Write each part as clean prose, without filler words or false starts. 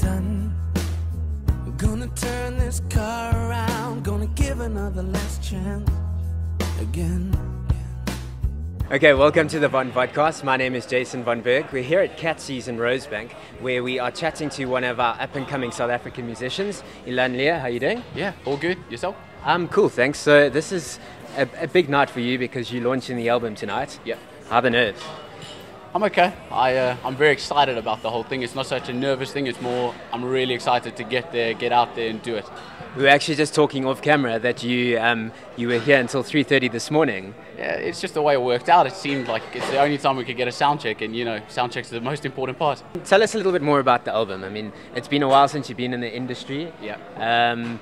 done. Gonna turn this car around, gonna give another last chance again. Okay, welcome to the Vodcast. My name is Jason Von Berg. We're here at Catsy's in Rosebank, where we are chatting to one of our up-and-coming South African musicians, Elan Lea. How are you doing? Yeah, all good. Yourself? I'm cool, thanks. So this is a big night for you because you're launching the album tonight. Yeah. How are the nerves? I'm okay. I'm very excited about the whole thing. It's not such a nervous thing. It's more, I'm really excited to get there, get out there and do it. We were actually just talking off camera that you were here until 3:30 this morning. Yeah, it's just the way it worked out. It seemed like it's the only time we could get a sound check, and sound checks are the most important part. Tell us a little bit more about the album. I mean, it's been a while since you've been in the industry. Yeah.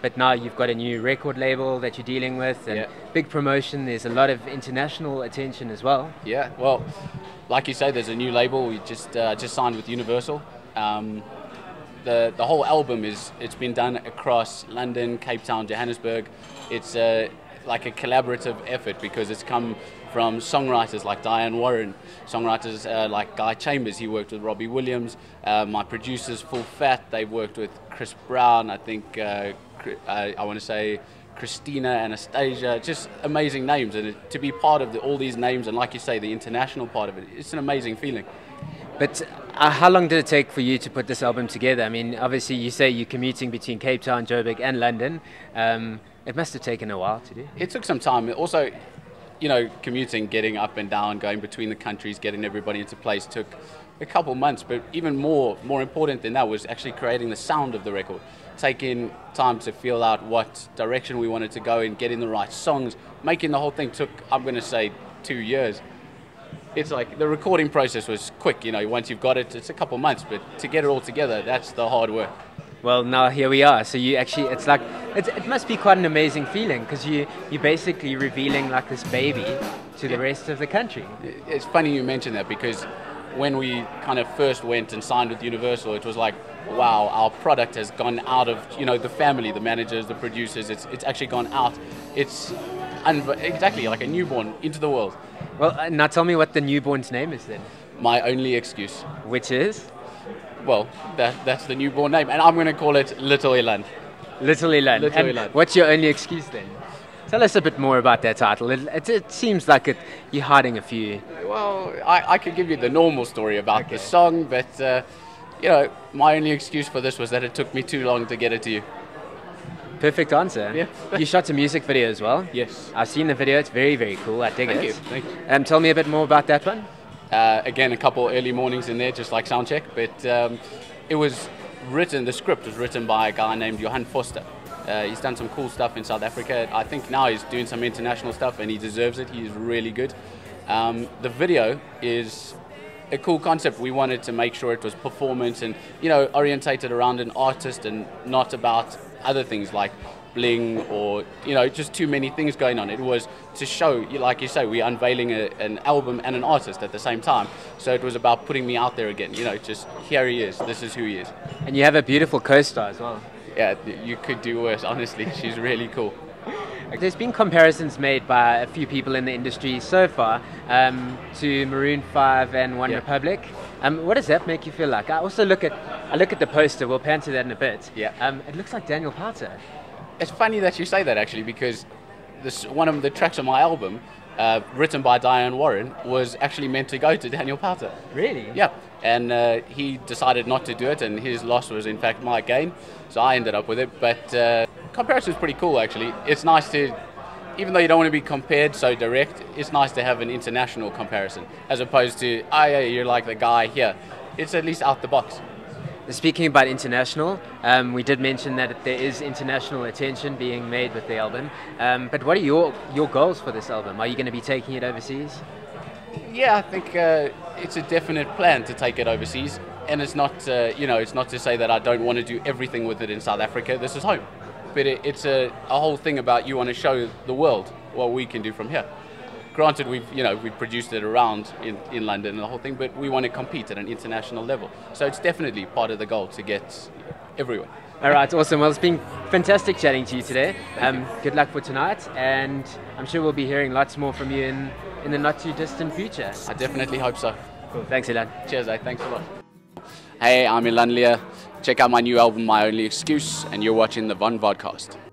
But now you've got a new record label that you're dealing with, and big promotion. There's a lot of international attention as well. Yeah. Well, like you say, there's a new label. We just signed with Universal. The whole album it's been done across London, Cape Town, Johannesburg. It's like a collaborative effort because it's come from songwriters like Diane Warren, songwriters like Guy Chambers. He worked with Robbie Williams. My producers, Full Fat, they've worked with Chris Brown. I think I want to say Christina, Anastasia, just amazing names. And to be part of all these names and, like you say, the international part of it, it's an amazing feeling. But how long did it take for you to put this album together? I mean, obviously you say you're commuting between Cape Town, Joburg and London. It must have taken a while to do. It took some time. Also, commuting, getting up and down, going between the countries, getting everybody into place took a couple months. But even more important than that was actually creating the sound of the record. Taking time to feel out what direction we wanted to go in, getting the right songs. Making the whole thing took, I'm going to say, 2 years. It's like the recording process was quick, once you've got it, it's a couple months, but to get it all together, that's the hard work. Well, now here we are. So you actually, it must be quite an amazing feeling because you're basically revealing like this baby to the rest of the country. It's funny you mention that because when we kind of first went and signed with Universal, it was like, wow, our product has gone out of, the family, the managers, the producers, it's actually gone out. It's exactly like a newborn into the world. Well, now tell me what the newborn's name is then. My Only Excuse. Which is? Well, that's the newborn name, and I'm going to call it Little Elan. Little Elan. Little Elan. What's your only excuse then? Tell us a bit more about that title. It seems like you're hiding a few. Well, I could give you the normal story about the song, but my only excuse for this was that it took me too long to get it to you. Perfect answer. Yeah. You shot a music video as well. Yes. I've seen the video. It's very, very cool. I dig it. Thank you. Tell me a bit more about that one. Again, a couple early mornings in there, just like soundcheck. But it was written. The script was written by a guy named Johan Foster. He's done some cool stuff in South Africa. I think now he's doing some international stuff, and he deserves it. He's really good. The video is a cool concept. We wanted to make sure it was performance and orientated around an artist and not about other things like bling or just too many things going on. It was to show, like you say, we're unveiling an album and an artist at the same time. So it was about putting me out there again. Just here he is. This is who he is. And you have a beautiful co-star as well. Yeah, you could do worse. Honestly, she's really cool. There's been comparisons made by a few people in the industry so far to Maroon 5 and One Republic. What does that make you feel like? I also look at the poster. We'll pan to that in a bit. Yeah. It looks like Daniel Powter. It's funny that you say that actually because one of the tracks on my album, written by Diane Warren, was actually meant to go to Daniel Powter. Really? Yeah. And he decided not to do it, and his loss was in fact my gain. So I ended up with it. But comparison is pretty cool actually. It's nice to, even though you don't want to be compared so direct, it's nice to have an international comparison as opposed to, oh yeah, you're like the guy here. It's at least out the box. Speaking about international, we did mention that there is international attention being made with the album. But what are your goals for this album? Are you going to be taking it overseas? Yeah, I think it's a definite plan to take it overseas. And it's not, it's not to say that I don't want to do everything with it in South Africa. This is home. But it's a whole thing about you want to show the world what we can do from here. Granted, we've produced it around in London and the whole thing, but we want to compete at an international level. So it's definitely part of the goal to get everywhere. All right, awesome. Well, it's been fantastic chatting to you today. Good luck for tonight, and I'm sure we'll be hearing lots more from you in the not too distant future. I definitely hope so. Cool. Thanks, Elan. Cheers, thanks a lot. Hey, I'm Elan Lea. Check out my new album, My Only Excuse, and you're watching the Von Vodcast.